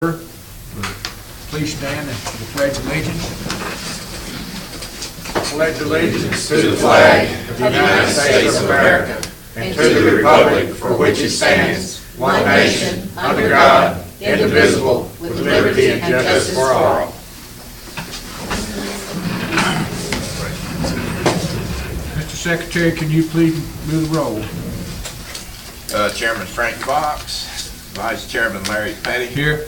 Please stand and the Pledge of Allegiance. Pledge allegiance to the flag of the United States of America and to the republic for which it stands, one nation, under God, indivisible, with liberty and justice for all. Mr. Secretary, can you please move the roll? Chairman Frank Fox, Vice Chairman Larry Petty. Here.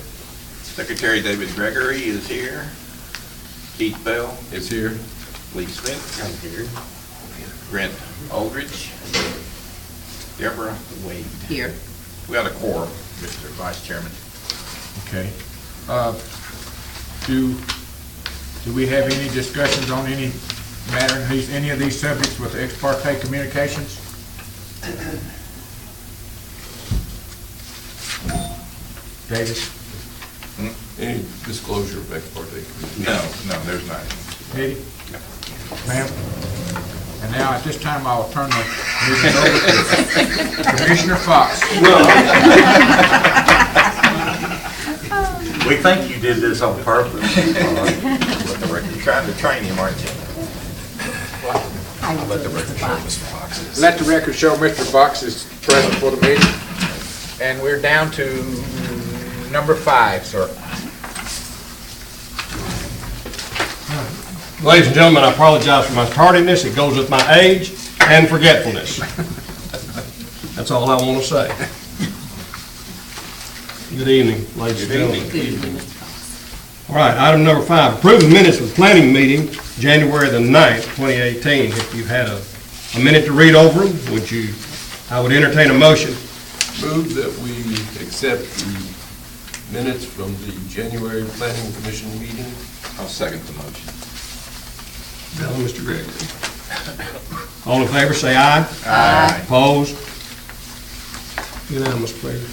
Secretary David Gregory is here. Keith Bell Is here. Lee Smith. I'm here. Brent Aldridge. Deborah Wade. Here. We got a quorum, Mr. Vice Chairman. Okay. Do we have any discussions on any matter in any of these subjects with ex parte communications? David? Any disclosure of ex parte? No, there's not. Eddie? Ma'am? And now, at this time, I'll turn the meeting over to Commissioner Fox. We think you did this on purpose. You're trying to train him, aren't you? I'll let the record show Mr. Fox. Let the record show Mr. Fox is present for the meeting. And we're down to number 5, sir. Ladies and gentlemen, I apologize for my tardiness. It goes with my age and forgetfulness. That's all I want to say. Good evening, ladies and gentlemen. Good evening. All right, item number 5, approve the minutes of the planning meeting, January the 9th, 2018. If you've had a minute to read over them, I would entertain a motion. Move that we accept the minutes from the January Planning Commission meeting. I'll second the motion. Bell and Mr. Gregory. All in favor, say aye. Aye. Opposed? Unanimous, please.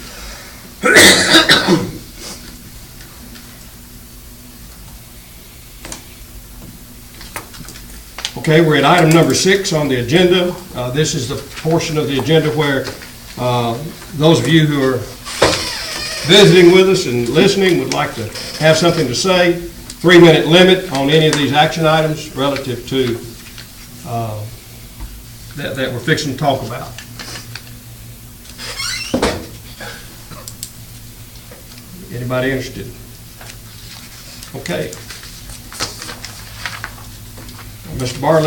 Okay, we're at item number 6 on the agenda. This is the portion of the agenda where those of you who are visiting with us and listening would like to have something to say. 3-minute limit on any of these action items relative to that we're fixing to talk about. Anybody interested? Okay. Mr. Barr,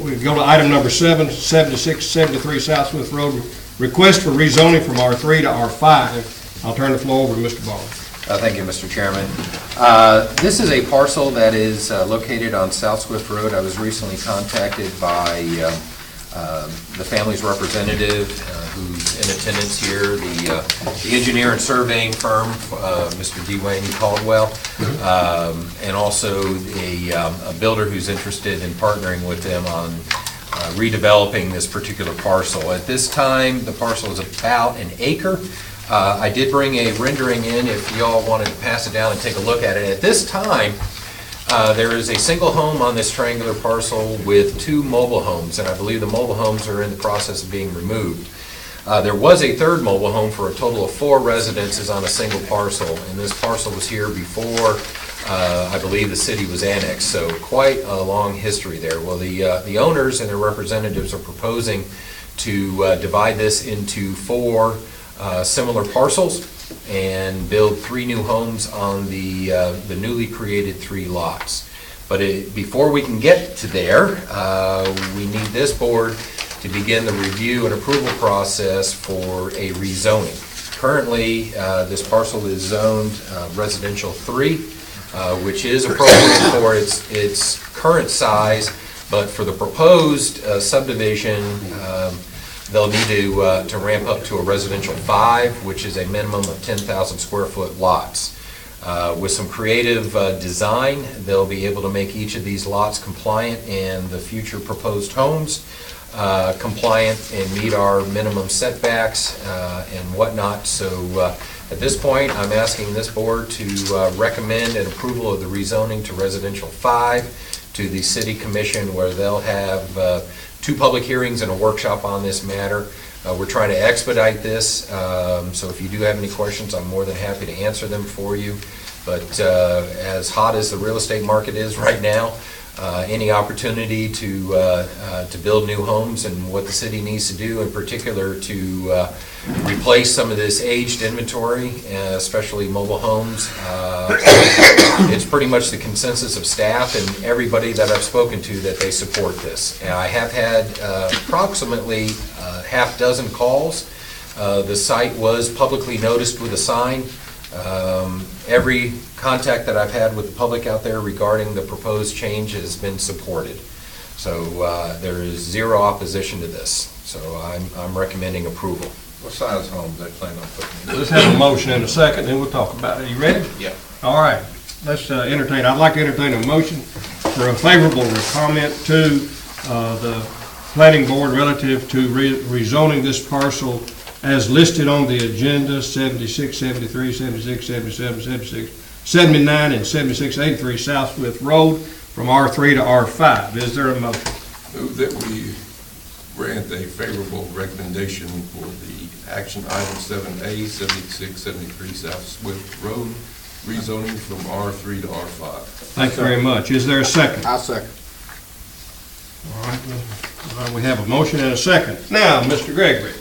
we go to item number 7, 7673 South Smith Road, request for rezoning from R3 to R5. I'll turn the floor over to Mr. Barr. Thank you, Mr. Chairman. This is a parcel that is located on South Swift Road. I was recently contacted by the family's representative who's in attendance here, the engineer and surveying firm, Mr. Dwayne Caldwell, and also a builder who's interested in partnering with them on redeveloping this particular parcel. At this time, the parcel is about an acre. I did bring a rendering in if y'all wanted to pass it down and take a look at it. At this time, there is a single home on this triangular parcel with 2 mobile homes, and I believe the mobile homes are in the process of being removed. There was a 3rd mobile home for a total of 4 residences on a single parcel, and this parcel was here before I believe the city was annexed, so quite a long history there. Well, the owners and their representatives are proposing to divide this into 4 similar parcels and build 3 new homes on the newly created 3 lots. But before we can get to there, we need this board to begin the review and approval process for a rezoning. Currently, this parcel is zoned residential 3, which is appropriate for its current size, but for the proposed subdivision, they'll need to ramp up to a residential 5, which is a minimum of 10,000 square foot lots. With some creative design, they'll be able to make each of these lots compliant and the future proposed homes compliant and meet our minimum setbacks and whatnot. So at this point, I'm asking this board to recommend an approval of the rezoning to residential 5 to the City Commission, where they'll have 2 public hearings and a workshop on this matter. We're trying to expedite this, so if you do have any questions, I'm more than happy to answer them for you. But as hot as the real estate market is right now, any opportunity to build new homes and what the city needs to do, in particular to replace some of this aged inventory, especially mobile homes. It's pretty much the consensus of staff and everybody that I've spoken to that they support this. And I have had approximately half dozen calls. The site was publicly noticed with a sign. Every contact that I've had with the public out there regarding the proposed change has been supported. So there is zero opposition to this. So I'm recommending approval. What size homes they plan on putting in? Let's have a motion in a second, then we'll talk about it. You ready? Yeah. All right, let's entertain, I'd like to entertain a motion for a favorable comment to the planning board relative to rezoning this parcel as listed on the agenda, 76, 73, 76, 77, 76, 79, and 76, 83 South Swift Road from R3 to R5. Is there a motion? Move that we grant a favorable recommendation for the action item 7A, 76, 73 South Swift Road, rezoning from R3 to R5. Thank you very much. Is there a second? I'll second. All right, we have a motion and a second. Now, Mr. Gregory,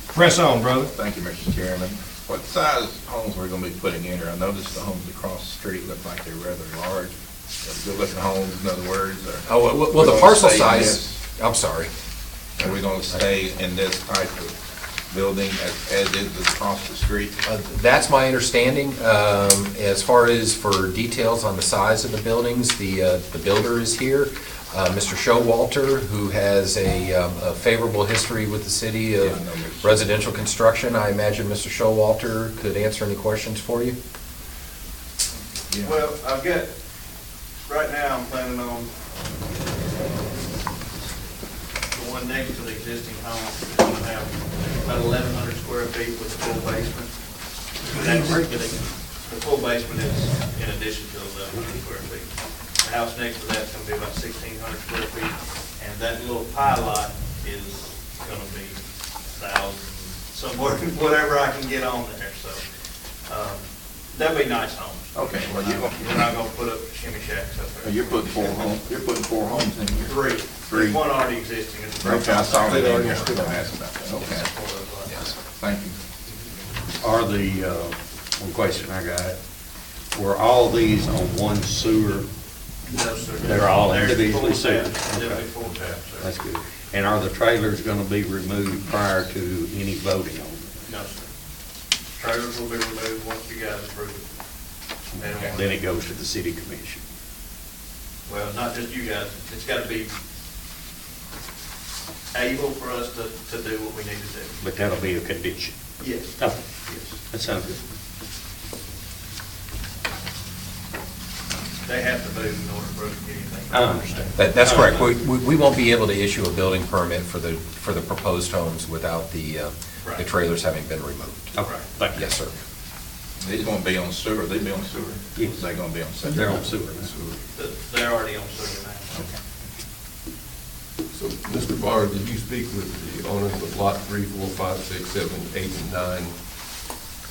press on, brother. Thank you, Mr. Chairman. What size homes we're going to be putting in here? I noticed the homes across the street look like they're rather large. They're good-looking homes, in other words. Or Oh, well, we're the gonna parcel stay in size, this? I'm sorry. Are we going to stay in this type of building as is across the street? That's my understanding. As far as for details on the size of the buildings, the builder is here, Mr. Showalter, who has a favorable history with the city Yeah, I know Mr. of residential construction. I imagine Mr. Showalter could answer any questions for you. Yeah. Well, I've got, right now, I'm planning on the one next to the existing home, is going to have about 1,100 square feet with a full basement. The full basement is in addition to 1,100 square feet. The house next to that's going to be about 1,600 square feet, and that little pie lot is going to be 1,000, somewhere, whatever I can get on there, so, that'd be nice homes. Okay, well, We're not gonna put up shimmy shacks up there. you're putting four homes in here. Three. Three. There's one already existing. It's a Okay, I saw that in brick here. house. I was gonna ask about that. Okay, Yes. thank you. Are the, one question I got, were all these on one sewer? No, sir. They're all There's individually full taps. separate. There'll Okay. be full taps, sir. That's good. And are the trailers gonna be removed prior to any voting on them? No, sir. Trailers will be removed once you guys approve it. They don't want- Then it goes to the city commission. Well, not just you guys, it's gotta be able for us to do what we need to do. But that'll be a condition. Yes. Okay, Yes. that sounds good. They have to move in order for us to get anything. I understand. That's correct. We won't be able to issue a building permit for the proposed homes without the Right. trailers having been removed. Okay, thank you. Yes, sir. These won't be on sewer, they be on sewer? Yes. They're gonna be on sewer? They're on sewer now. They're already on sewer now. So, Mr. Barr, did you speak with the owners of Lot 3, 4, 5, 6, 7, 8, and 9?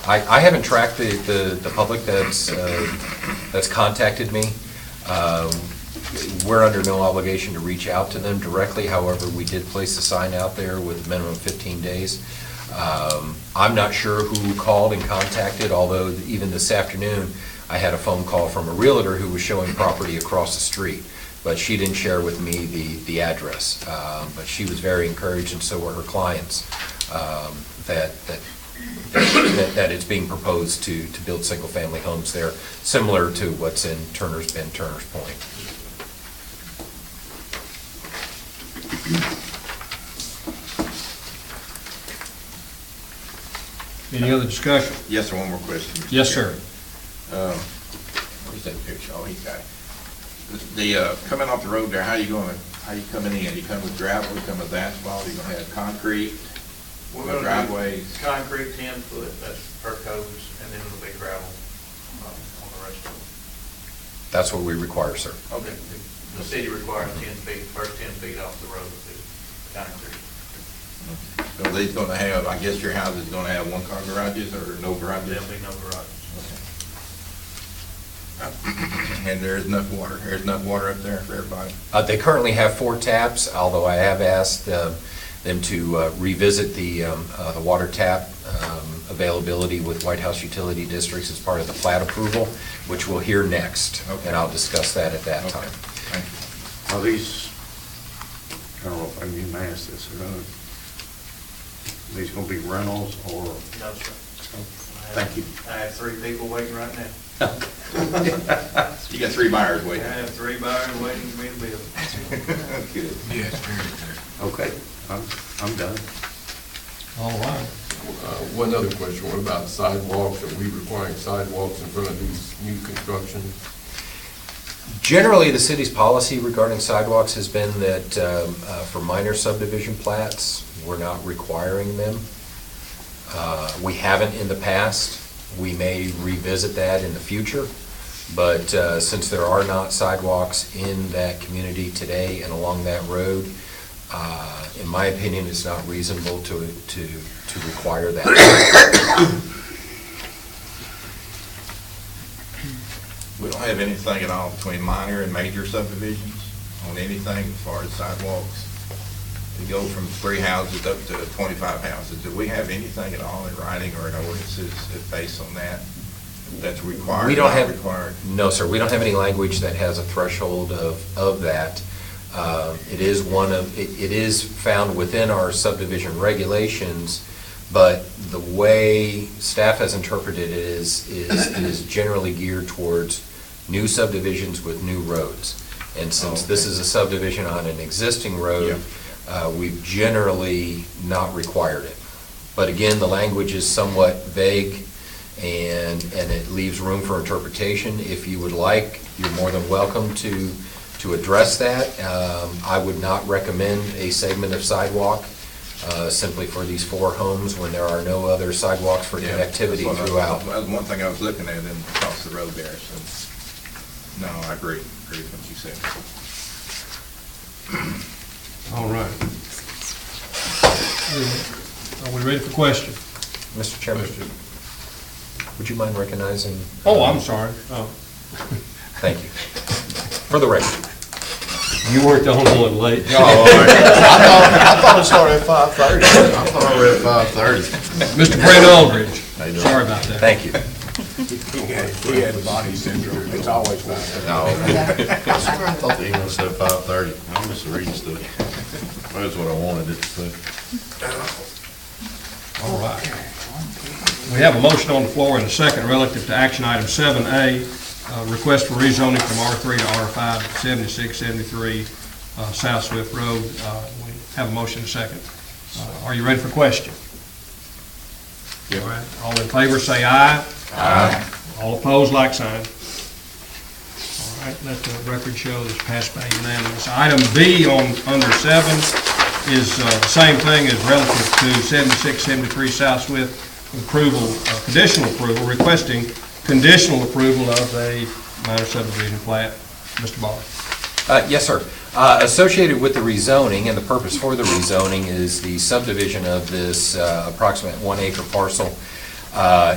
I haven't tracked the public that's contacted me. We're under no obligation to reach out to them directly. However, we did place a sign out there with a minimum of 15 days. I'm not sure who called and contacted, although even this afternoon, I had a phone call from a realtor who was showing property across the street, but she didn't share with me the address. But she was very encouraged, and so were her clients, that it's being proposed to build single-family homes there, similar to what's in Turner's Bend, Turner's Point. Any other discussion? Yes, sir, one more question. Mr. Yes, Chairman. sir. Where's that picture? Oh, he's got it. Coming off the road there, how you coming in? You come with gravel, you come with asphalt, you gonna have concrete? We're What gonna do driveways? concrete 10 foot, that's per codes, and then it'll be gravel on the rest of it. That's what we require, sir. Okay. The city requires 10 feet, first 10 feet off the road to concrete. So they's gonna have, I guess your house is gonna have one-car garages or no garages? There'll be no garage. And there's enough water up there for everybody? They currently have 4 taps, although I have asked them to revisit the water tap availability with White House Utility Districts as part of the plat approval, which we'll hear next, and I'll discuss that at that time. Thank you. Are these, I don't know if I can even ask this or not, these gonna be rentals or? No, sir. Thank you. I have 3 people waiting right now. You got 3 buyers I waiting. have 3 buyers waiting for me to build. Good. Yes, very good. Okay, I'm done. All right. One other question, what about sidewalks? Are we requiring sidewalks in front of these new constructions? Generally, the city's policy regarding sidewalks has been that for minor subdivision plats, we're not requiring them. We haven't in the past. We may revisit that in the future, but since there are not sidewalks in that community today and along that road, in my opinion, it's not reasonable to require that. We don't have anything at all between minor and major subdivisions on anything as far as sidewalks. To go from 3 houses up to 25 houses. Do we have anything at all in writing or in ordinances based on that? That's required, We don't not have, required? no, sir, we don't have any language that has a threshold of that. It is it is found within our subdivision regulations, but the way staff has interpreted it is generally geared towards new subdivisions with new roads. And since this is a subdivision on an existing road, we've generally not required it. But again, the language is somewhat vague, and it leaves room for interpretation. If you would like, you're more than welcome to address that. I would not recommend a segment of sidewalk simply for these 4 homes when there are no other sidewalks for connectivity throughout. That was one thing I was looking at in across the road there, so, no, I agree with what you said. All right. Are we ready for question? Mr. Chairman, would you mind recognizing? Oh, I'm sorry. Oh. Thank you. For the record. You weren't the only one late. I thought it started at 5:30. I thought I read 5:30. Mr. Brent Aldridge. Sorry about that. Thank you. He had body syndrome, it's always bad. No. I thought the email said 5:30. I'm just reading stuff. That's what I wanted it to say. All right. We have a motion on the floor and a second relative to action item 7A, request for rezoning from R3 to R5, 7673 South Swift Road. We have a motion and a second. Are you ready for question? All right. All in favor, say aye. Aye. All opposed, like sign. All right, let the record show this passed by unanimous. Item B under 7 is the same thing as relative to 7673 South Swift approval, conditional approval, requesting conditional approval of a minor subdivision plat. Mr. Barr. Yes, sir. Associated with the rezoning, and the purpose for the rezoning is the subdivision of this approximate 1-acre parcel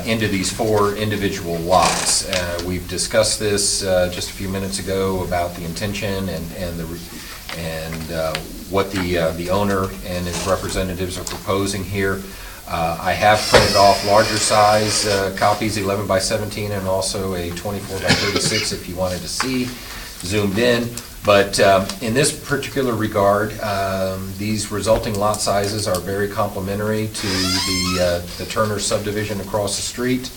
into these 4 individual lots. We've discussed this just a few minutes ago about the intention and what the owner and his representatives are proposing here. I have printed off larger size copies, 11 by 17, and also a 24 by 36 if you wanted to see zoomed in. But in this particular regard, these resulting lot sizes are very complementary to the Turner subdivision across the street,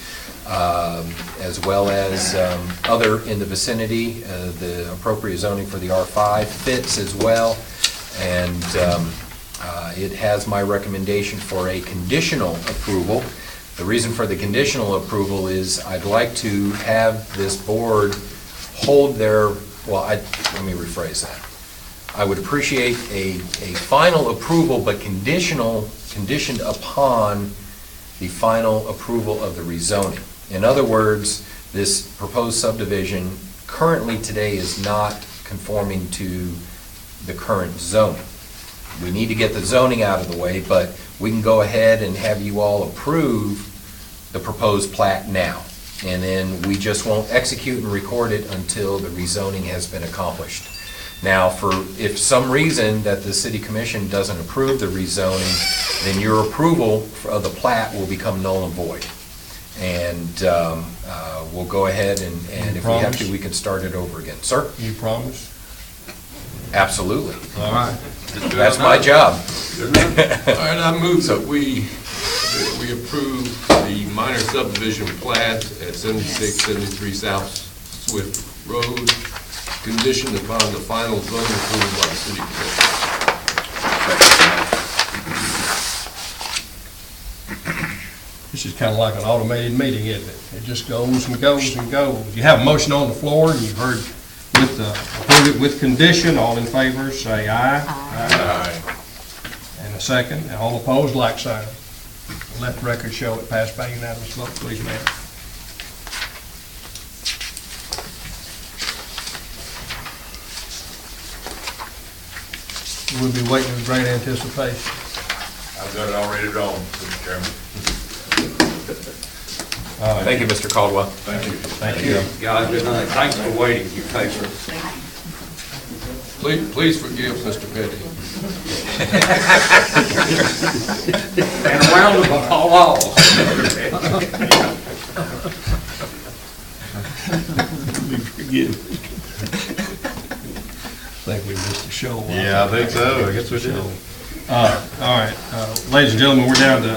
as well as other in the vicinity. The appropriate zoning for the R5 fits as well, and it has my recommendation for a conditional approval. The reason for the conditional approval is I'd like to have this board hold their, let me rephrase that. I would appreciate a final approval, but conditioned upon the final approval of the rezoning. In other words, this proposed subdivision currently today is not conforming to the current zoning. We need to get the zoning out of the way, but we can go ahead and have you all approve the proposed plat now. And then we just won't execute and record it until the rezoning has been accomplished. Now, if some reason that the city commission doesn't approve the rezoning, then your approval of the plat will become null and void. And we'll go ahead and if we have to, we can start it over again. Sir? You promise? Absolutely. All right. That's my job. All right, I move that we approve the minor subdivision plat at 7673 South Swift Road, conditioned upon the final zoning approval by the city commission. This is kind of like an automated meeting, isn't it? It just goes and goes and goes. You have a motion on the floor, and you've heard approve it with condition. All in favor, say aye. Aye. And a second. And all opposed, like sign. Let the record show it passed by unanimous vote, please, ma'am. We'll be waiting with great anticipation. I've got it already drawn, Mr. Chairman. Thank you, Mr. Caldwell. Thank you. Thank you. Guys, good night. Thanks for waiting, your patience. Please forgive Mr. Petty. And a round of applause. I think we missed the show. Yeah, I think so. I guess we did. All right, ladies and gentlemen, we're down to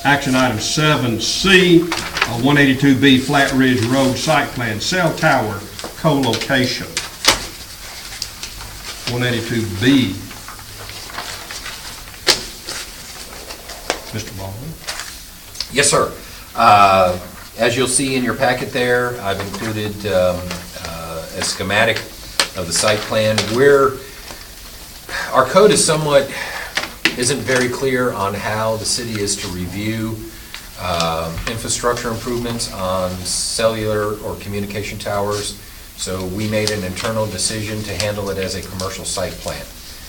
action item 7C, 182B Flat Ridge Road Site Plan, Cell Tower Co-Location. 182B. Mr. Baldwin. Yes, sir. As you'll see in your packet there, I've included a schematic of the site plan. Our code isn't very clear on how the city is to review infrastructure improvements on cellular or communication towers. So we made an internal decision to handle it as a commercial site plan,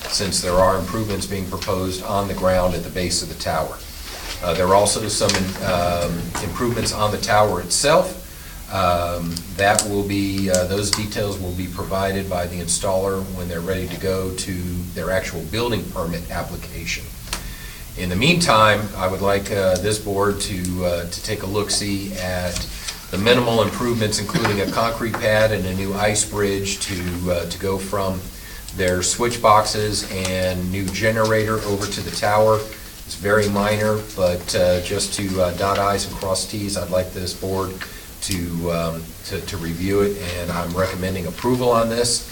since there are improvements being proposed on the ground at the base of the tower. There are also some improvements on the tower itself. Those details will be provided by the installer when they're ready to go to their actual building permit application. In the meantime, I would like this board to take a look-see at the minimal improvements, including a concrete pad and a new ice bridge to go from their switch boxes and new generator over to the tower. It's very minor, but just to dot i's and cross t's, I'd like this board to review it, and I'm recommending approval on this.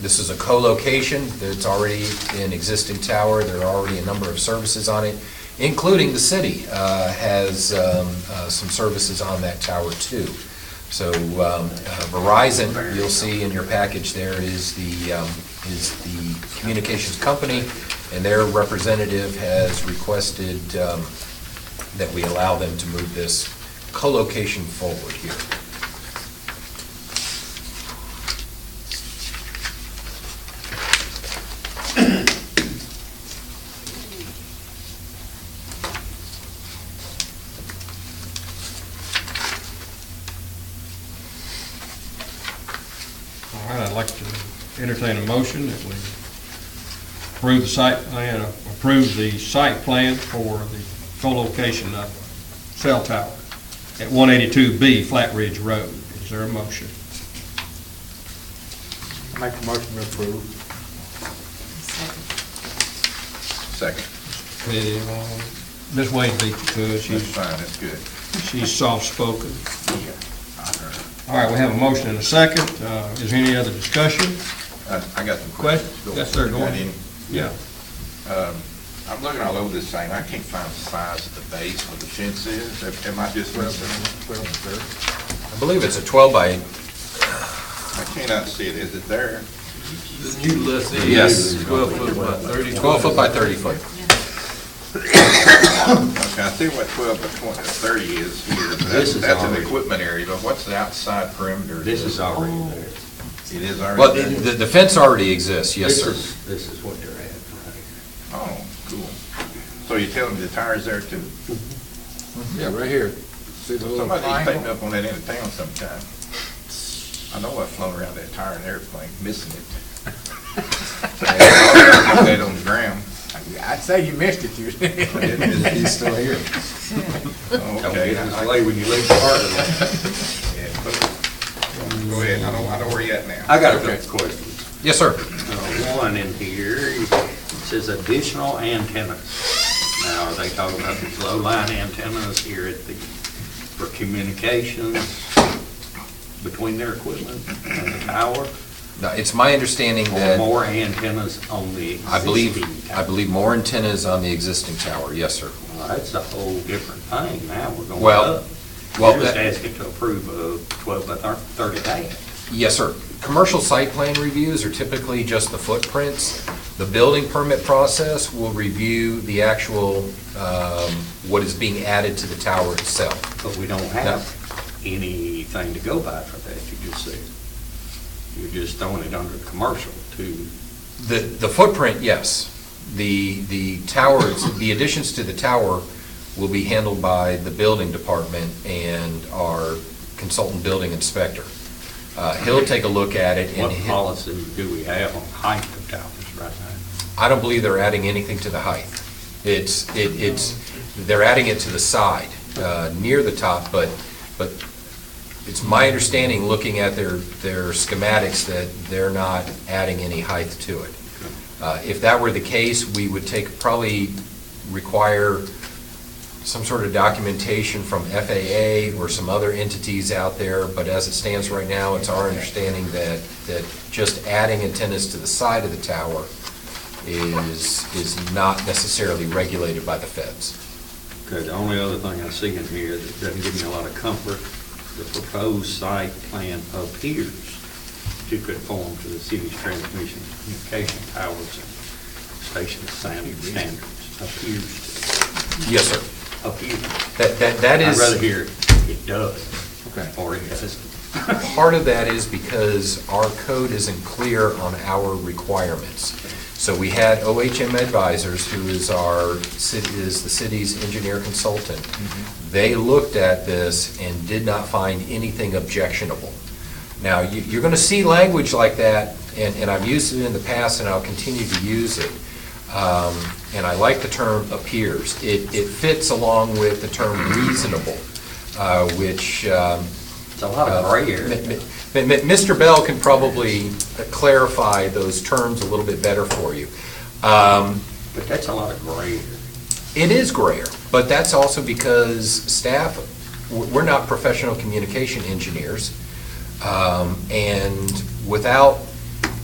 This is a co-location that's already an existing tower. There are already a number of services on it, including the city has some services on that tower too. So Verizon, you'll see in your package there, is the communications company, and their representative has requested that we allow them to move this co-location forward here. All right, I'd like to entertain a motion that we approve the site plan, for the co-location of cell tower at 182B Flat Ridge Road. Is there a motion? Make a motion to approve. Second. Ms. Wade beat you to it. That's She's fine, that's good. She's soft-spoken. All right, we have a motion and a second. Is there any other discussion? I got some Questions? questions. Yes, sir, go Got ahead. any? Yeah. I'm looking all over this thing, I can't find the size of the base where the fence is. Am I just missing? I believe it's a 12 by, I cannot see it. Is it there? The new list is Yes. 12 foot by 30. 12 foot by 30 foot. Okay, I see what 12 by 20, 30 is here. This is That's an already- equipment area, but what's the outside perimeter? This is already there. It is already. Well, there? the fence already exists, yes, sir. This is what they're at right here. Oh, cool. So you're telling me the tire's there too? Yeah, right here. See the little Somebody needs to take me triangle? up on that end of town sometime. I know I've flown around that tire in an airplane, missing it. That on the ground. I'd say you missed it, you. He's still here. Oh, Don't okay. get in the way when you leave the part of that. Yeah, but- Go ahead, I know where you're at now. I got a couple questions. Yes, sir. One in here, it says additional antennas. Now, are they talking about these low-line antennas here at the, for communications between their equipment and the tower? No, it's my understanding Or that, more antennas on the I believe, existing I tower? believe more antennas on the existing tower, yes, sir. Well, that's a whole different thing now, we're going Well, up. well, You're just that- asking to approve a 12 by 30 day. Yes, sir. Commercial site plan reviews are typically just the footprints. The building permit process will review the actual, what is being added to the tower itself. But we don't have anything to go by for that, you just said. You're just throwing it under commercial to, The footprint, yes. The towers, the additions to the tower will be handled by the building department and our consultant building inspector. He'll take a look at it and what policy do we have on height of towers right now? I don't believe they're adding anything to the height. They're adding it to the side, near the top, but it's my understanding, looking at their schematics, that they're not adding any height to it. If that were the case, we would probably require some sort of documentation from FAA or some other entities out there, but as it stands right now, it's our understanding that just adding antennas to the side of the tower is not necessarily regulated by the feds. Okay, the only other thing I see in here that doesn't give me a lot of comfort, the proposed site plan appears to conform to the city's transmission communication towers and station standards. Appears to. Yes, sir. Appears. That I'd is. rather hear it does. Okay. Or it doesn't. Part of that is because our code isn't clear on our requirements. So we had OHM Advisors, who is the city's engineer consultant. They looked at this and did not find anything objectionable. Now, you're going to see language like that, and I've used it in the past, and I'll continue to use it. And I like the term appears. It fits along with the term reasonable, which It's a lot of gray area. Mr. Bell can probably clarify those terms a little bit better for you. But that's a lot of gray area. It is grayer, but that's also because staff, we're not professional communication engineers, and without,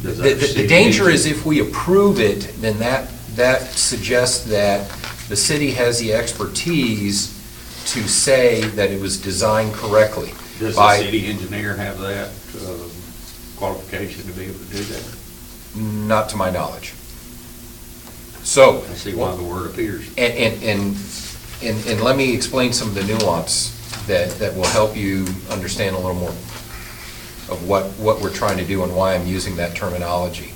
Does our the city danger need is to- if we approve it, then that suggests that the city has the expertise to say that it was designed correctly. Does the by- city engineer have that qualification to be able to do that? Not to my knowledge. So. I see why the word appears. And let me explain some of the nuance that will help you understand a little more of what we're trying to do and why I'm using that terminology.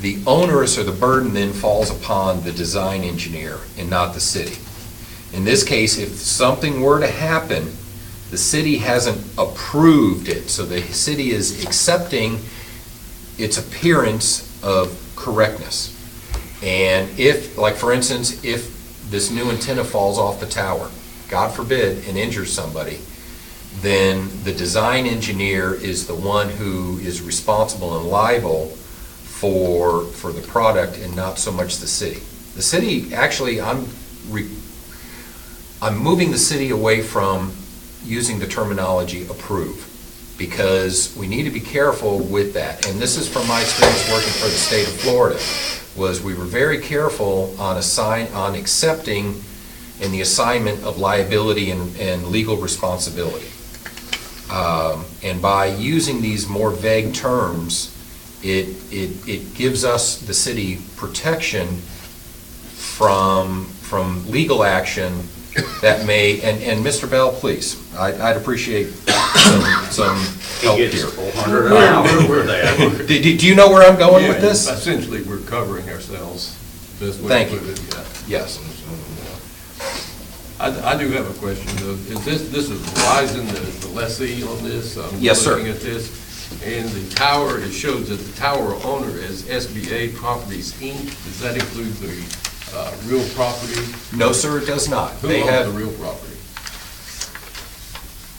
The onerous or the burden then falls upon the design engineer and not the city. In this case, if something were to happen, the city hasn't approved it, so the city is accepting its appearance of correctness. And if, like for instance, if this new antenna falls off the tower, God forbid, and injures somebody, then the design engineer is the one who is responsible and liable for the product and not so much the city. The city, actually, I'm moving the city away from using the terminology approve, because we need to be careful with that. And this is from my experience working for the state of Florida, was we were very careful on accepting in the assignment of liability and legal responsibility. And by using these more vague terms, it gives us, the city, protection from legal action that may, and Mr. Bell, please, I'd appreciate some He help gets here. 400 an hour for that. Do you know where I'm going with Yeah, this? Essentially, we're covering ourselves. Best way to Thank put you. it, yeah. Yes. I do have a question, though. This is Verizon, the lessee on this? Yes, sir. Looking at this, and the tower, it shows that the tower owner is SBA Properties, Inc. Does that include the real property? No, sir, it does not. Who They owns the have, real property?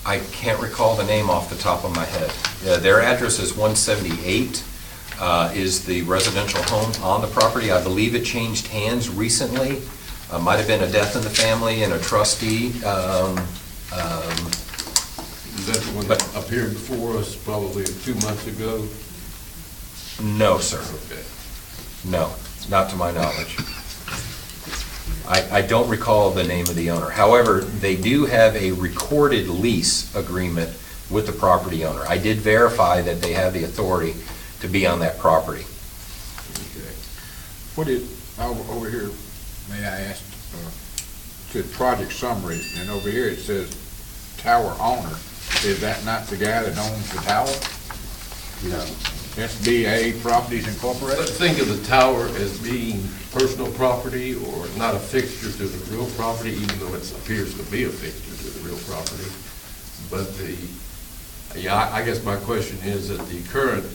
I can't recall the name off the top of my head. Their address is 178, is the residential home on the property. I believe it changed hands recently. Might have been a death in the family and a trustee. Is that the one that appeared before us probably 2 months ago? No, sir. Okay. No, not to my knowledge. I don't recall the name of the owner. However, they do have a recorded lease agreement with the property owner. I did verify that they have the authority to be on that property. Okay. What is, over here, may I ask, to project summary, and over here it says tower owner. Is that not the guy that owns the tower? No. SBA Properties But Incorporated? think of the tower as being personal property or not a fixture to the real property, even though it appears to be a fixture to the real property. But I guess my question is that the current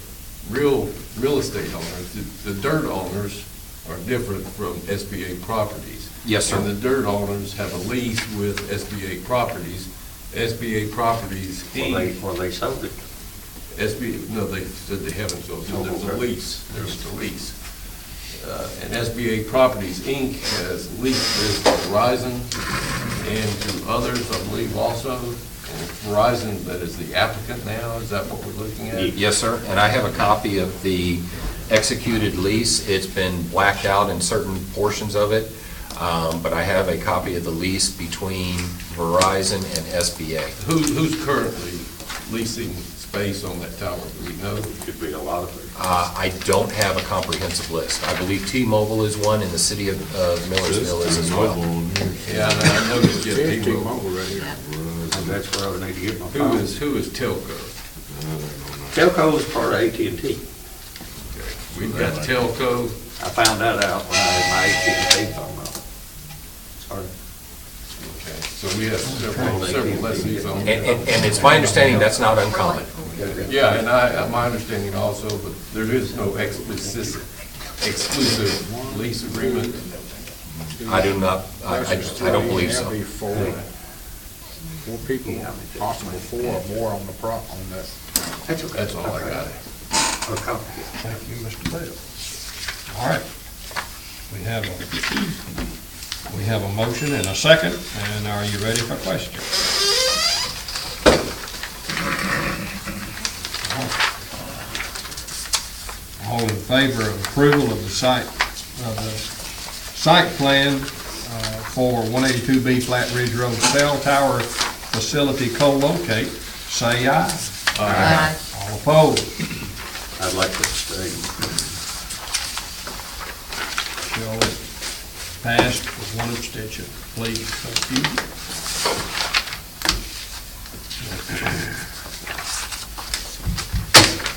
real estate owners, the dirt owners are different from SBA Properties. Yes, sir. And the dirt owners have a lease with SBA Properties. SBA Properties, Inc. Well, they sold it. No, they said they haven't, so there's a lease, there's a lease. And SBA Properties, Inc. has leased this to Verizon and to others, I believe, also. And it's Verizon that is the applicant now, is that what we're looking at? Yes, sir, and I have a copy of the executed lease. It's been blacked out in certain portions of it, but I have a copy of the lease between Verizon and SBA. Who's currently leasing space on that tower, do we know? Could be a lot of it. I don't have a comprehensive list. I believe T-Mobile is one, and the city of Millersville is as well. Yeah, and I noticed you have There's T-Mobile. T-Mobile right here. That's where I would need to get my Who phone. is Telco? Telco is part of AT&T. We've got Telco. I found that out when I had my AT&T phone. Sorry. Okay, so we have several lessees on And there. and it's my understanding that's not uncommon. Yeah, and my understanding also, but there is no exclusive lease agreement. I do not, I don't believe so. That'd be four people, possible four or more on the on that. That's okay. That's all I got. Okay. Thank you, Mr. Bell. All right. We have a motion and a second, and are you ready for questions? All in favor of approval of the site plan for 182B Flat Ridge Road Cell Tower Facility co-locate, say aye. Aye. All opposed? I'd like to stay. Show it passed with one abstention, please. Thank you.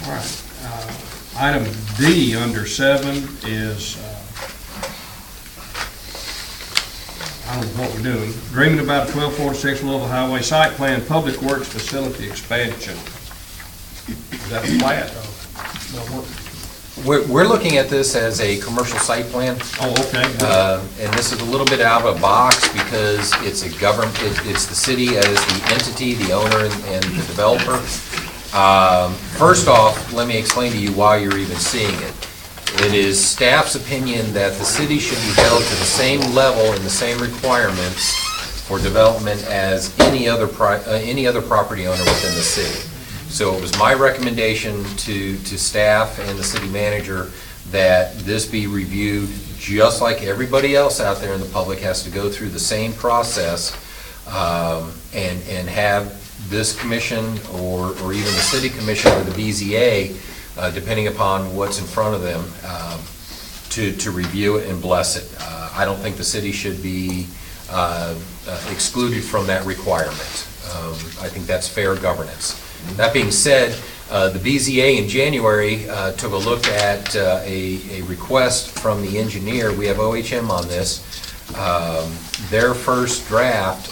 All right. Item D under 7 is, I don't know what we're doing. Agreement about 1246 Louisville Highway Site Plan, Public Works Facility Expansion. Is that the plat? No, what? We're looking at this as a commercial site plan. Oh, okay. And this is a little bit out of a box because it's a government, it's the city as the entity, the owner and the developer. First off, let me explain to you why you're even seeing it. It is staff's opinion that the city should be held to the same level and the same requirements for development as any other property owner within the city. So it was my recommendation to staff and the city manager that this be reviewed just like everybody else out there in the public has to go through the same process and have this commission or even the city commission or the BZA, depending upon what's in front of them, to review it and bless it. I don't think the city should be excluded from that requirement. I think that's fair governance. That being said, the BZA in January took a look at a request from the engineer. We have OHM on this. Their first draft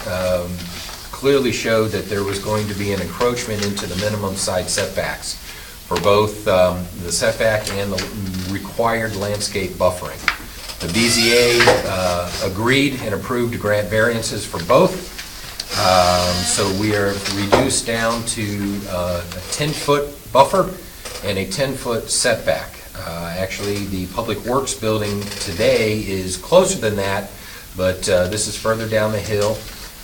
clearly showed that there was going to be an encroachment into the minimum side setbacks for both the setback and the required landscape buffering. The BZA agreed and approved to grant variances for both. So we are reduced down to a 10-foot buffer and a 10-foot setback. Actually, the Public Works building today is closer than that, but this is further down the hill.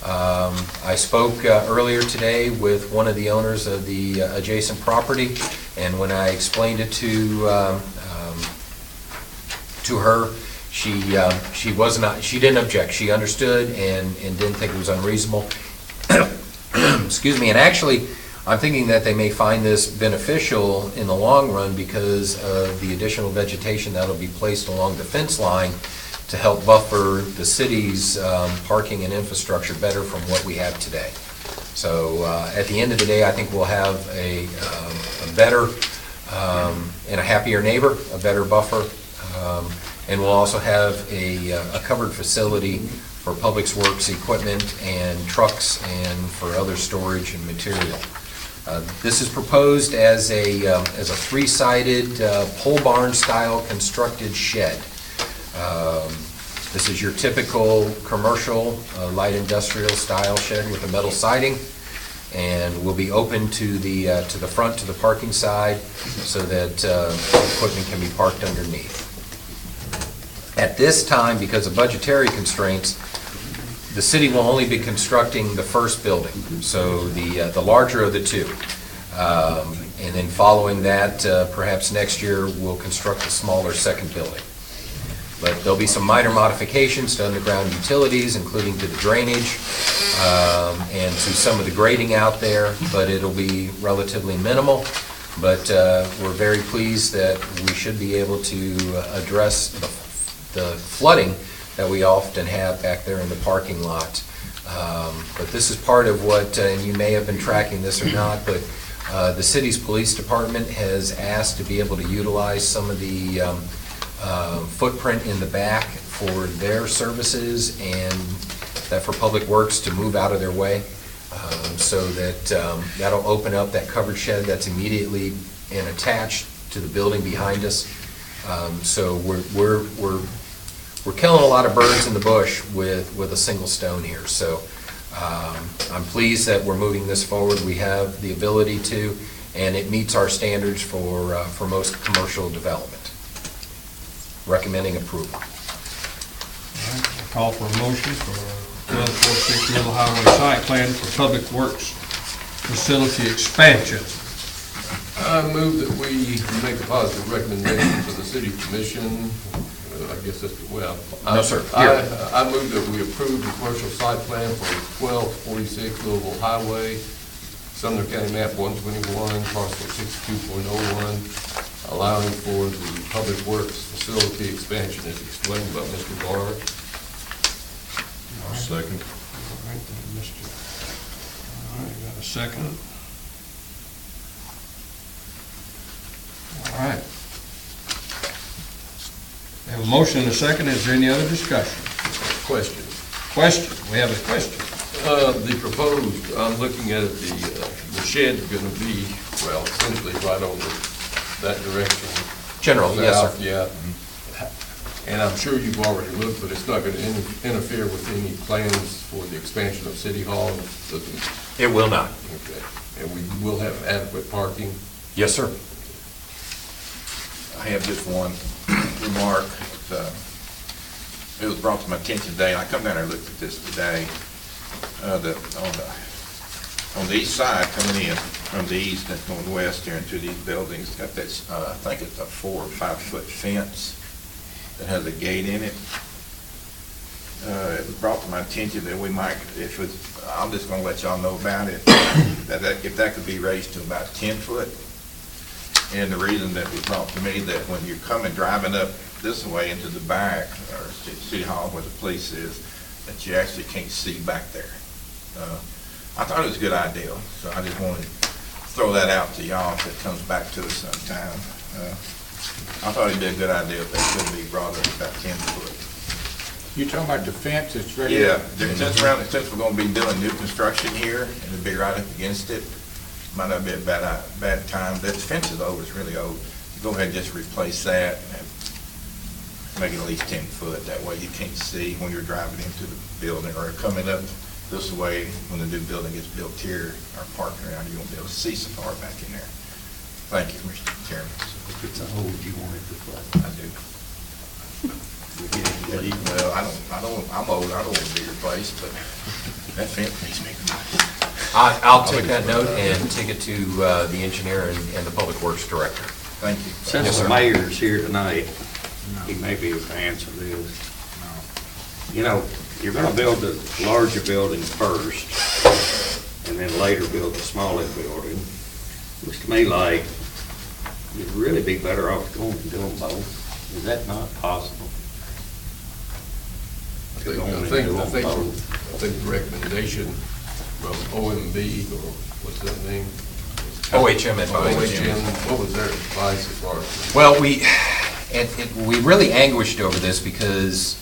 I spoke earlier today with one of the owners of the adjacent property, and when I explained it to her, she didn't object. She understood and didn't think it was unreasonable. Excuse me. And actually, I'm thinking that they may find this beneficial in the long run because of the additional vegetation that'll be placed along the fence line to help buffer the city's parking and infrastructure better from what we have today. So at the end of the day, I think we'll have a better and a happier neighbor, a better buffer, and we'll also have a covered facility for Public Works equipment and trucks and for other storage and material. This is proposed as a three-sided pole barn style constructed shed. This is your typical commercial light industrial style shed with a metal siding, and will be open to the front, to the parking side, so that equipment can be parked underneath. At this time, because of budgetary constraints, the city will only be constructing the first building, so the larger of the two. And then following that, perhaps next year, we'll construct a smaller second building. But there'll be some minor modifications to underground utilities, including to the drainage and to some of the grading out there, but it'll be relatively minimal. But we're very pleased that we should be able to address the flooding that we often have back there in the parking lot. But this is part of what, and you may have been tracking this or not, but the city's police department has asked to be able to utilize some of the footprint in the back for their services, and that for Public Works to move out of their way, so that that'll open up that covered shed that's immediately and attached to the building behind us. So we're killing a lot of birds in the bush with a single stone here. So I'm pleased that we're moving this forward. We have the ability to, and it meets our standards for most commercial development. Recommending approval. All right, I call for a motion for 1246 Middle Highway Site Plan for Public Works Facility Expansion. I move that we make a positive recommendation to the city commission. I guess that's, well. No, sir. I move that we approve the commercial site plan for 1246 Louisville Highway, Sumner County map 121, parcel 62.01, allowing for the Public Works facility expansion as explained by Mr. Barr. I'll second. All right, got a second. All right. We have a motion and a second. Is there any other discussion? Question. Question, we have a question. The proposed, I'm looking at it, the shed's gonna be, well, essentially right on that direction. General, yes, sir. South, yeah. And I'm sure you've already looked, but it's not gonna interfere with any plans for the expansion of City Hall? It will not. Okay. And we will have adequate parking? Yes, sir. I have just one remark. It was brought to my attention today, and I come down there and looked at this today. On the east side coming in from the east and going west here into these buildings, got that, I think it's a 4 or 5 foot fence that has a gate in it. It was brought to my attention that we might, I'm just gonna let y'all know about it, that if that could be raised to about 10 foot. And the reason that was brought to me, that when you're driving up this way into the back, or City Hall where the police is, that you actually can't see back there. I thought it was a good idea, so I just wanted to throw that out to y'all if it comes back to us sometime. I thought it'd be a good idea if they could be brought up about 10 foot. You talking about the fence that's right? Yeah, since we're gonna be doing new construction here, and it'll be right up against it, might not be a bad time. That fence is old, it's really old. Go ahead and just replace that and make it at least 10 foot. That way you can't see when you're driving into the building or coming up this way when the new building gets built here or parking around, you won't be able to see so far back in there. Thank you, Mr. Chairman. If it's old, you want it to play. I do. Well, I'm old, I don't want to be replaced, but that fence needs to be replaced. I'll take that note and take it to the engineer and the public works director. Thank you. Since Yes, the sir. mayor's here tonight, he may be able to answer this. You know, you're gonna build the larger building first, and then later build the smaller building. Looks to me like you'd really be better off going and doing both. Is that not possible? I think the recommendation from OMB, or what's that name? OHM advice. OHM, what was their advice as far as? Well, we really anguished over this because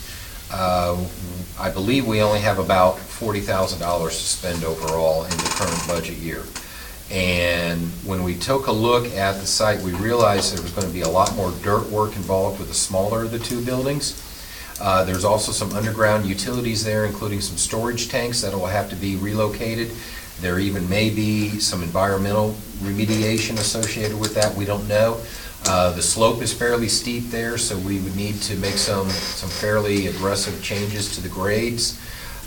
I believe we only have about $40,000 to spend overall in the current budget year. And when we took a look at the site, we realized there was going to be a lot more dirt work involved with the smaller of the two buildings. There's also some underground utilities there, including some storage tanks that will have to be relocated. There even may be some environmental remediation associated with that, we don't know. The slope is fairly steep there, so we would need to make some fairly aggressive changes to the grades.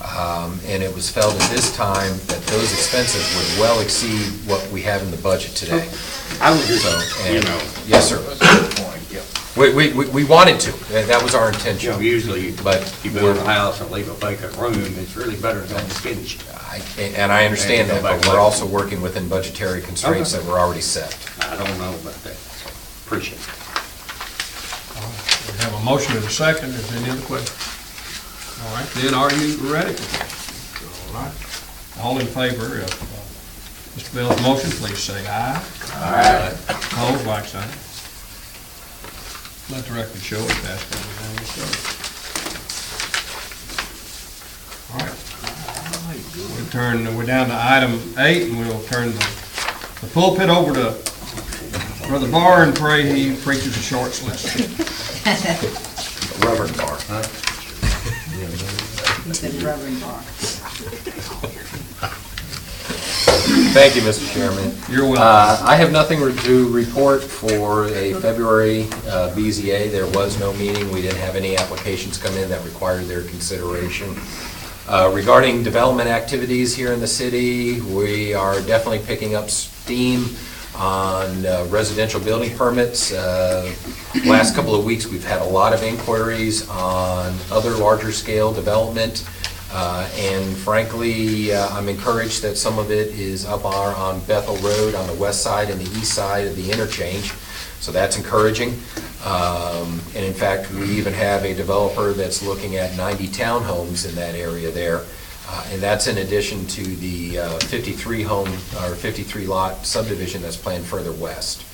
And it was felt at this time that those expenses would well exceed what we have in the budget today. I would just, So, you and- know, Yes, sir. We wanted to, that was our you know, intention. usually, But you build a house and leave a vacant room, it's really better than it's finished. And I understand that, And go back but we're later. also working within budgetary constraints Okay. that were already set. I don't know about that, so appreciate it. We have a motion and a second. Is there any other questions? All right, then are you ready? All right. All in favor of Mr. Bell's motion, please say aye. Aye. Opposed, like sign. Let the record show it passed by unanimous vote. All right. We're down to item 8, and we'll turn the pulpit over to Brother Barr and pray he preaches a short lesson. Reverend Barr. He said Reverend Barr. Thank you, Mr. Chairman. You're welcome. I have nothing to report for a February BZA. There was no meeting. We didn't have any applications come in that required their consideration. Regarding development activities here in the city, we are definitely picking up steam on residential building permits. Last couple of weeks, we've had a lot of inquiries on other larger scale development. And frankly, I'm encouraged that some of it is up on Bethel Road on the west side and the east side of the interchange. So that's encouraging. And in fact, we even have a developer that's looking at 90 townhomes in that area there. And that's in addition to the 53 home or 53 lot subdivision that's planned further west.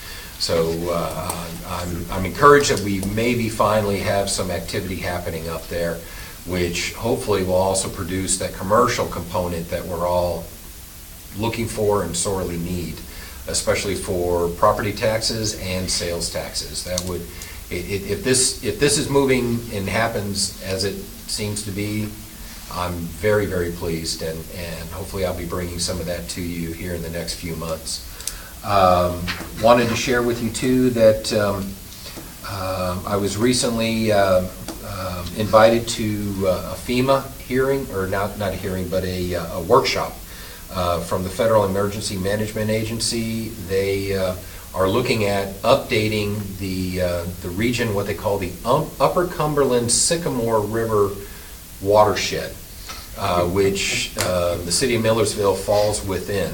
So I'm encouraged that we maybe finally have some activity happening up there, which hopefully will also produce that commercial component that we're all looking for and sorely need, especially for property taxes and sales taxes. That would, if this is moving and happens as it seems to be, I'm very, very pleased, and hopefully I'll be bringing some of that to you here in the next few months. Wanted to share with you too that I was recently invited to a FEMA hearing, or not a hearing, but a workshop from the Federal Emergency Management Agency. They are looking at updating the region, what they call the Upper Cumberland Sycamore River watershed, which the city of Millersville falls within.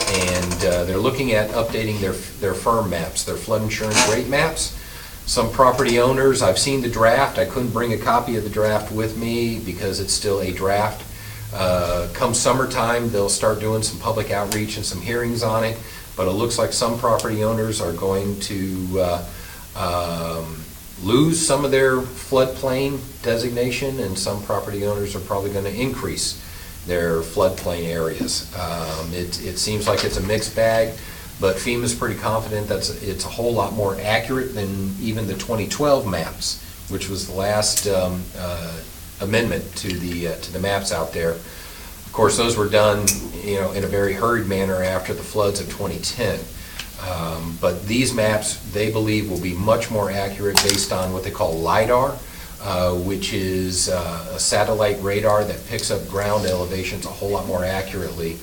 And they're looking at updating their firm maps, their flood insurance rate maps. Some property owners, I've seen the draft. I couldn't bring a copy of the draft with me because it's still a draft. Come summertime, they'll start doing some public outreach and some hearings on it, but it looks like some property owners are going to lose some of their floodplain designation, and some property owners are probably going to increase their floodplain areas. It seems like it's a mixed bag, but FEMA's pretty confident that it's a whole lot more accurate than even the 2012 maps, which was the last amendment to the maps out there. Of course, those were done, in a very hurried manner after the floods of 2010. But these maps, they believe, will be much more accurate based on what they call LIDAR, which is a satellite radar that picks up ground elevations a whole lot more accurately,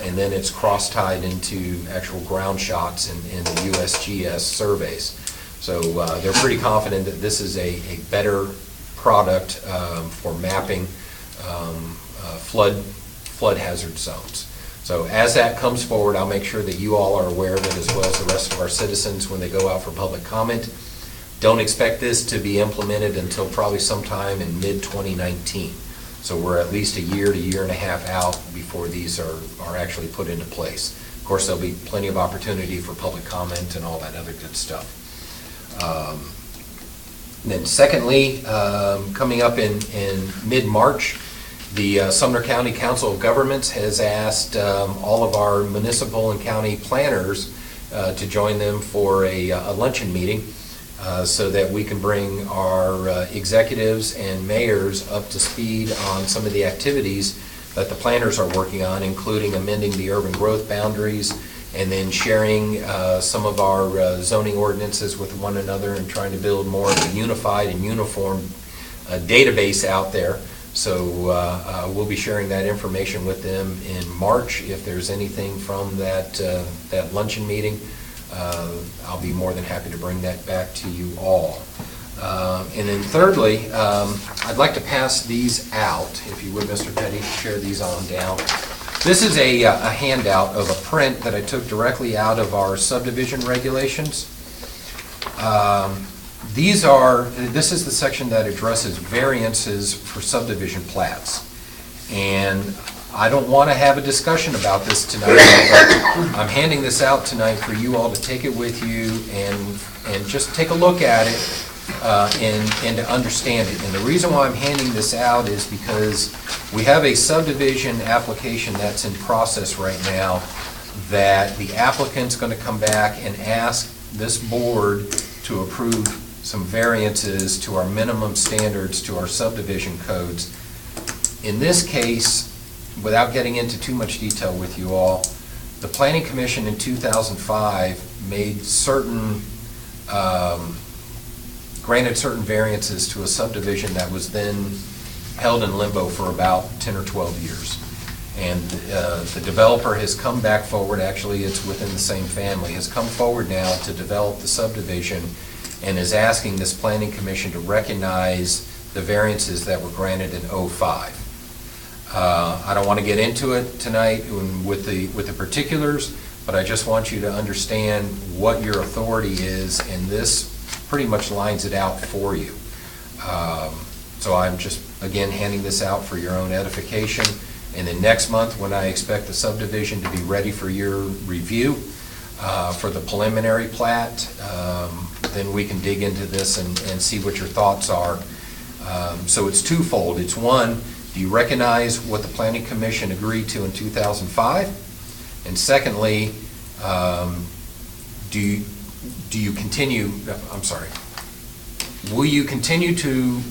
and then it's cross-tied into actual ground shots in the USGS surveys. So they're pretty confident that this is a better product for mapping flood hazard zones. So as that comes forward, I'll make sure that you all are aware of it, as well as the rest of our citizens when they go out for public comment. Don't expect this to be implemented until probably sometime in mid-2019. So we're at least a year to year and a half out before these are actually put into place. Of course, there'll be plenty of opportunity for public comment and all that other good stuff. Then secondly, coming up in mid-March, the Sumner County Council of Governments has asked all of our municipal and county planners to join them for a luncheon meeting so that we can bring our executives and mayors up to speed on some of the activities that the planners are working on, including amending the urban growth boundaries and then sharing some of our zoning ordinances with one another and trying to build more of a unified and uniform database out there. So we'll be sharing that information with them in March. If there's anything from that luncheon meeting, I'll be more than happy to bring that back to you all. And then thirdly, I'd like to pass these out, if you would, Mr. Petty, share these on down. This is a handout of a print that I took directly out of our subdivision regulations. This is the section that addresses variances for subdivision plats. And I don't want to have a discussion about this tonight, but I'm handing this out tonight for you all to take it with you and just take a look at it and to understand it. And the reason why I'm handing this out is because we have a subdivision application that's in process right now that the applicant's going to come back and ask this board to approve some variances to our minimum standards to our subdivision codes. In this case, without getting into too much detail with you all, the Planning Commission in 2005 made granted certain variances to a subdivision that was then held in limbo for about 10 or 12 years. And the developer has come back forward, actually it's within the same family, has come forward now to develop the subdivision and is asking this Planning Commission to recognize the variances that were granted in '05. I don't want to get into it tonight with the particulars, but I just want you to understand what your authority is, and this pretty much lines it out for you. So I'm just, again, handing this out for your own edification. And then next month, when I expect the subdivision to be ready for your review for the preliminary plat, then we can dig into this and see what your thoughts are. So it's twofold. It's one, do you recognize what the Planning Commission agreed to in 2005? And secondly, will you continue to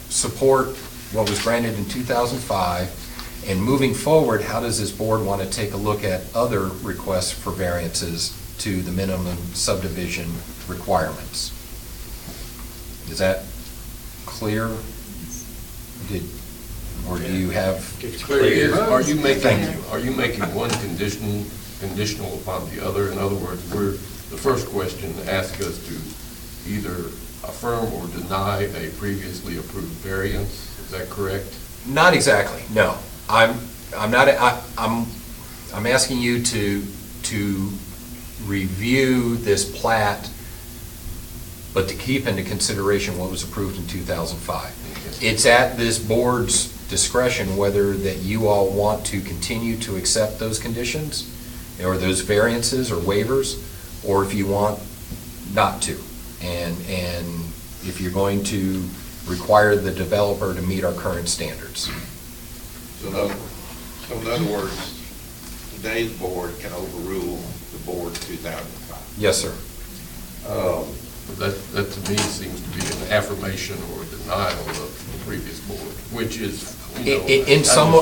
support what was granted in 2005? And moving forward, how does this board want to take a look at other requests for variances to the minimum subdivision requirements? Is that clear? Or do you have? It's clear. Are you making one conditional upon the other? In other words, the first question asks us to either affirm or deny a previously approved variance. Is that correct? Not exactly, no. I'm asking you to review this plat, but to keep into consideration what was approved in 2005. It's at this board's discretion whether that you all want to continue to accept those conditions, or those variances or waivers, or if you want not to. And if you're going to require the developer to meet our current standards. So in other words, today's board can overrule the board 2005. Yes, sir. That to me seems to be an affirmation or denial of the previous board, which is, you know. In some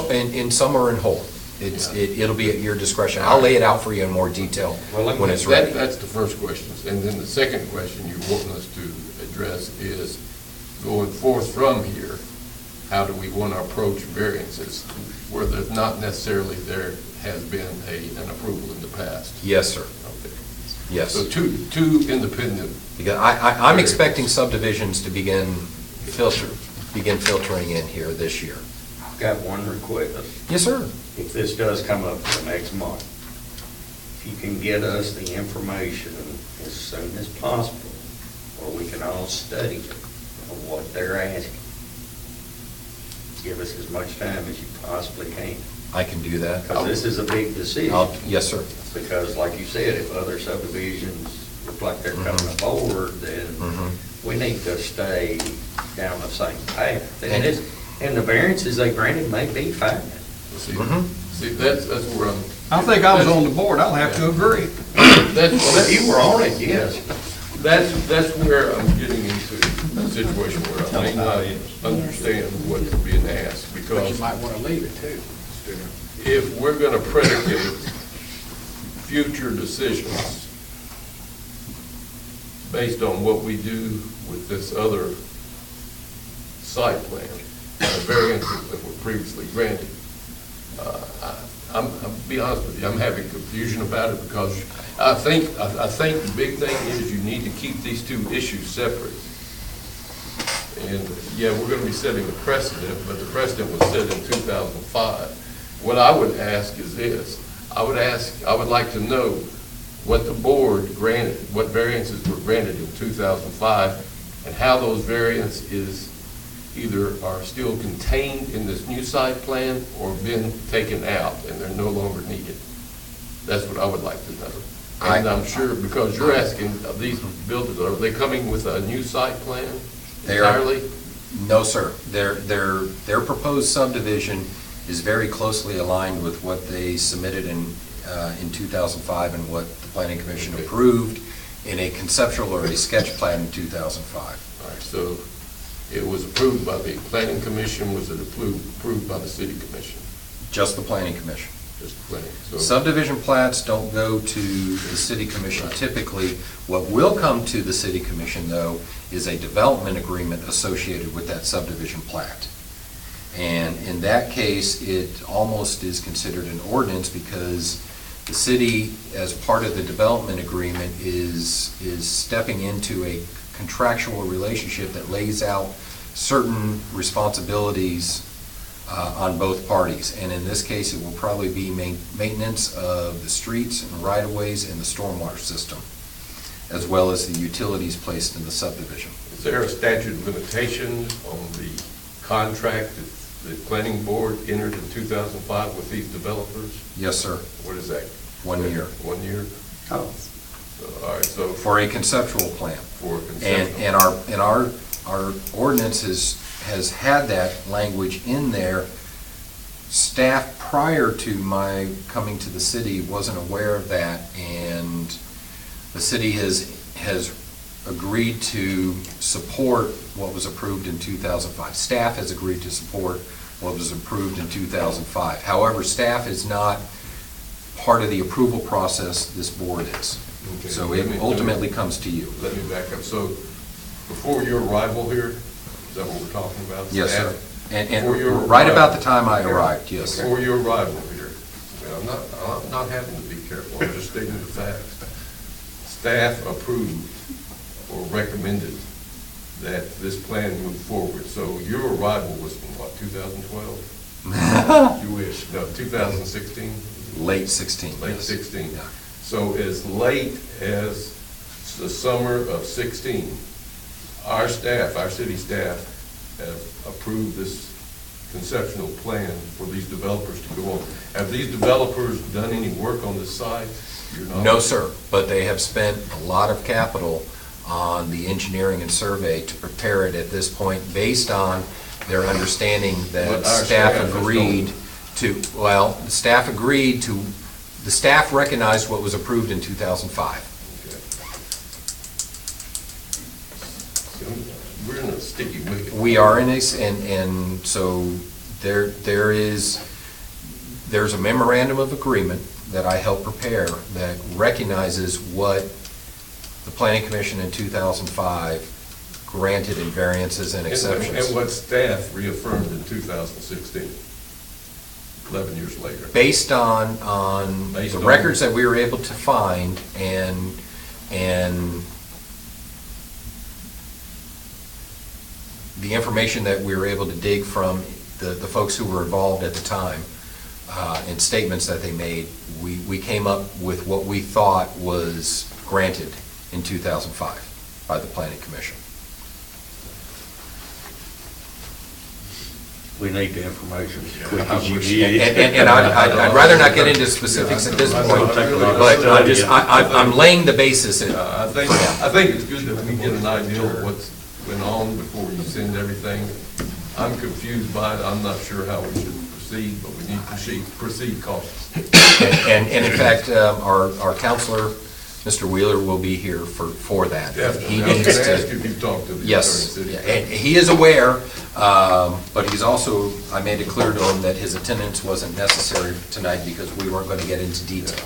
or in whole. It'll be at your discretion. I'll lay it out for you in more detail when it's ready. That's the first question. And then the second question you want us to address is, going forth from here, how do we want to approach variances where there's not necessarily there has been an approval in the past? Yes, sir. Okay. Yes. So two independent. Because I'm expecting subdivisions to begin filtering in here this year. I've got one request. Yes, sir. If this does come up for the next month, if you can get us the information as soon as possible, or we can all study it, on what they're asking. Give us as much time as you possibly can, I can do that. because this is a big decision. Yes, sir. Because like you said, if other subdivisions look like they're coming aboard, then we need to stay down the same path. And the variances they granted may be fine. See, that's where I'm. I think I was on the board, I'll have to agree. Well, if you were on it, yes. That's where I'm getting into a situation where I may not understand what's being asked, But because you might want to leave it too. if we're going to predicate future decisions based on what we do with this other site plan, variances that were previously granted, I'll be honest with you, I'm having confusion about it, because I think the big thing is you need to keep these two issues separate. And, yeah, we're going to be setting a precedent, but the precedent was set in 2005. What I would ask is this: I would like to know what the board granted, what variances were granted in 2005, and how those variances either are still contained in this new site plan or been taken out and they're no longer needed. That's what I would like to know. And I'm sure, because you're asking, these builders, are they coming with a new site plan entirely? No, sir. Their proposed subdivision is very closely aligned with what they submitted in 2005 and what the Planning Commission approved in a conceptual or a sketch plan in 2005. All right, so it was approved by the Planning Commission, was it approved by the City Commission? Just the Planning Commission. Just the planning, so. Subdivision plats don't go to the City Commission typically. What will come to the City Commission, though, is a development agreement associated with that subdivision plat. And in that case, it almost is considered an ordinance, because the city, as part of the development agreement, is stepping into a contractual relationship that lays out certain responsibilities on both parties. And in this case, it will probably be maintenance of the streets and right-of-ways and the stormwater system, as well as the utilities placed in the subdivision. Is there a statute of limitation on the contract that the planning board entered in 2005 with these developers? Yes, sir. What is that? 1 year. 1 year? Oh. So, all right, so. For a conceptual plan. For a conceptual. And our ordinance has had that language in there. Staff, prior to my coming to the city, wasn't aware of that, and the city has agreed to support what was approved in 2005. Staff has agreed to support what was approved in 2005. However, staff is not part of the approval process. This board is. Okay. So it ultimately comes to you. Let me back up. So before your arrival here, is that what we're talking about? Yes, sir. Before And your right arrival- about the time I arrived, yes. Before your arrival here, and I'm not having to be careful, I'm just stating the facts. Staff approved or recommended that this plan move forward. So your arrival was in what, 2012? You wish. No, 2016? Late 16. Late yes. 16. Yeah. So as late as the summer of 16, our staff, our city staff, have approved this conceptual plan for these developers to go on. Have these developers done any work on this site? You're not- No, sir, but they have spent a lot of capital on the engineering and survey to prepare it at this point, based on their understanding But that our staff staff has agreed to, well, the staff agreed to, the staff recognized what was approved in 2005. We're in a sticky wicket. We are in a, and so there's a memorandum of agreement that I helped prepare that recognizes what the Planning Commission in 2005 granted in variances and exceptions. And what staff reaffirmed in 2016, 11 years later. Based on Based the on- records that we were able to find and the information that we were able to dig from the folks who were involved at the time, and statements that they made, we came up with what we thought was granted in 2005 by the Planning Commission. We need the information as quick as you get it. And I'd rather not get into specifics at this point, but I'm laying the basis in. I think it's good that we get an idea of what's going on before you send everything. I'm confused by it, I'm not sure how we should proceed, but we need to proceed cautiously. And in fact, our counselor, Mr. Wheeler, will be here for that. Definitely. He I was needs going to ask to, if you've talked to the yes, attorney city. and he is aware, but he's also, I made it clear to him that his attendance wasn't necessary tonight because we weren't going to get into detail.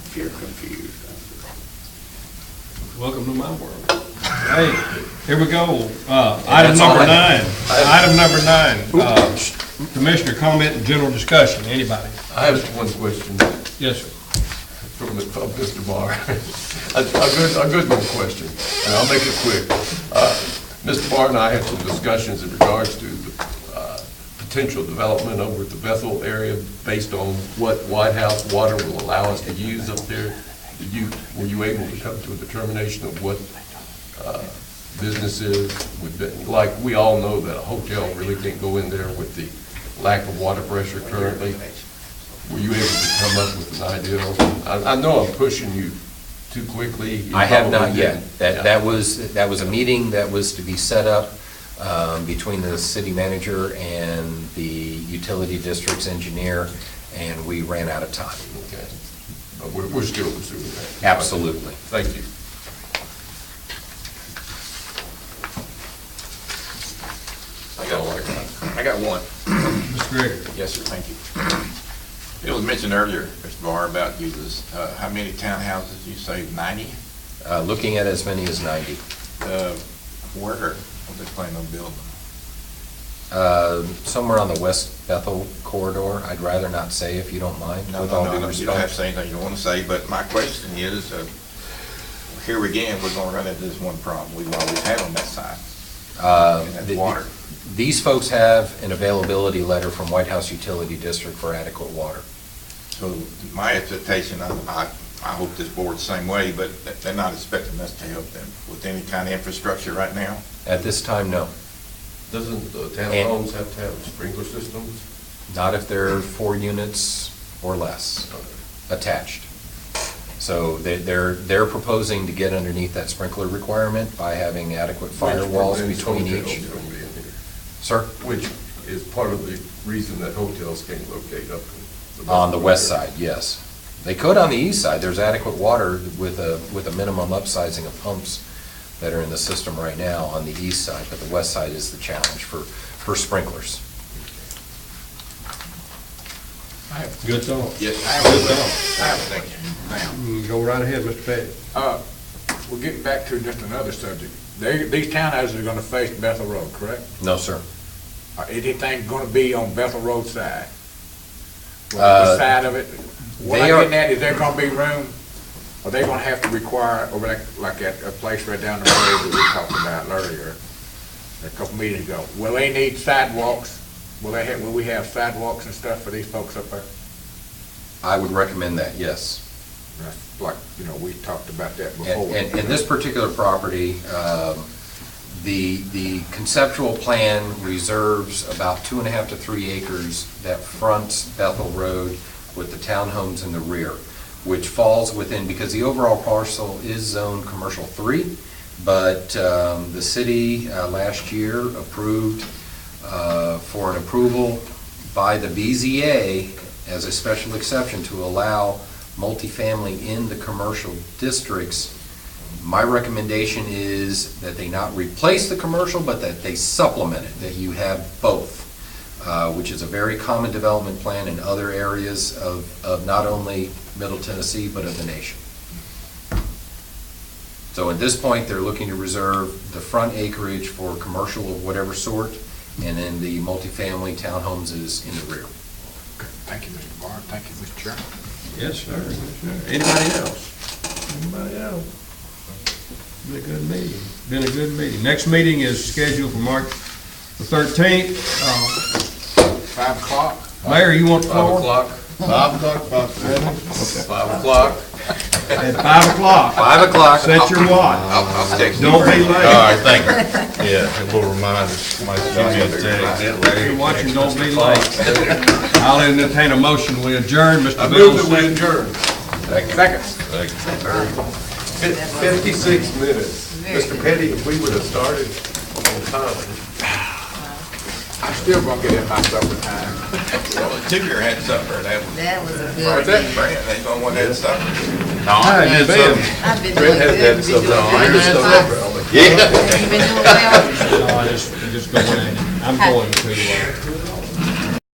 If you're confused. Welcome to my world. Hey, here we go. Item that's all number I- 9. Item number 9, Commissioner comment and general discussion. Anybody? I have one question Yes, sir. from Mr. Barr. A good one question, and I'll make it quick. Mr. Barr and I had some discussions in regards to the potential development over at the Bethel area based on what White House water will allow us to use up there. Were you able to come to a determination of what businesses would be, like, we all know that a hotel really can't go in there with the lack of water pressure currently. Were you able to come up with an idea? I know I'm pushing you too quickly. You I have not probably yet. didn't. That was a meeting that was to be set up between the city manager and the utility district's engineer, and we ran out of time. Okay. But we're still pursuing that. Absolutely. Thank you. I got one. Mr. Gregory. Yes, sir, thank you. It was mentioned earlier, Mr. Barr, about you, how many townhouses you say, 90? Looking at as many as 90. Where are they planning on building? Somewhere on the West Bethel corridor. I'd rather not say, if you don't mind, with all due You don't have to respect. say anything you don't want to say, but my question is, here again, we're going to run into this one problem we've always had on that side, and that's water. These folks have an availability letter from White House Utility District for adequate water. So my expectation, I hope this board's the same way, but they're not expecting us to help them with any kind of infrastructure right now. At this time, no. Doesn't the townhomes have to have sprinkler systems? Not if they're 4 units or less attached. So they're proposing to get underneath that sprinkler requirement by having adequate firewalls Which between hotel's each. gonna be in here? Sir? Which is part of the reason that hotels can't locate up in On the west area. side, yes. They could on the east side. There's adequate water with a minimum upsizing of pumps that are in the system right now on the east side, but the west side is the challenge for sprinklers. Good thought. Yes. Good I have a thing. Now, Go right ahead, Mr. Petty. We're getting back to just another subject. These townhouses are gonna face Bethel Road, correct? No, sir. Anything gonna be on Bethel Road side? The Uh, side of it? What they I'm are- getting at, is there gonna be room? Are they gonna have to require, over like at a place right down the road that we talked about earlier, a couple meetings ago, will they need sidewalks? Will we have sidewalks and stuff for these folks up there? I would recommend that, yes. Like, we talked about that And before. and this particular property, The conceptual plan reserves about 2.5 to 3 acres that fronts Bethel Road with the townhomes in the rear, which falls within, because the overall parcel is zoned commercial 3, but the city last year approved for an approval by the BZA as a special exception to allow multifamily in the commercial districts. My recommendation is that they not replace the commercial, but that they supplement it, that you have both, which is a very common development plan in other areas of not only Middle Tennessee, but of the nation. So at this point, they're looking to reserve the front acreage for commercial of whatever sort, and then the multifamily townhomes is in the rear. Thank you, Mr. Barr. Thank you, Mr. Chairman. Yes, sir. Anybody else? Anybody else? Been a good meeting. Been a good meeting. Next meeting is scheduled for March the 13th. 5 o'clock? Mayor, you want the 5 floor? o'clock? 5 o'clock, 5:30. 5 o'clock? At 5 o'clock. 5 o'clock. Set your watch. I'll text you. Don't be All late. right, thank you. Yeah, a little reminder. Somebody shoot me a text. If you're watching, don't be late. I'll entertain a motion. We adjourn, Mr. I Bill. move that we adjourn. Second. 56 minutes. Mr. Petty, if we would have started on time. I'm still gonna get in my supper time. Well, the two-year had supper, that was, That was a What's good that? thing. Brand, they don't want that supper. Hi, had Ben. I've been Brett doing has good. had You've some, been doing I good. understand. Yeah. You been doing well? No, I just go in. I'm going to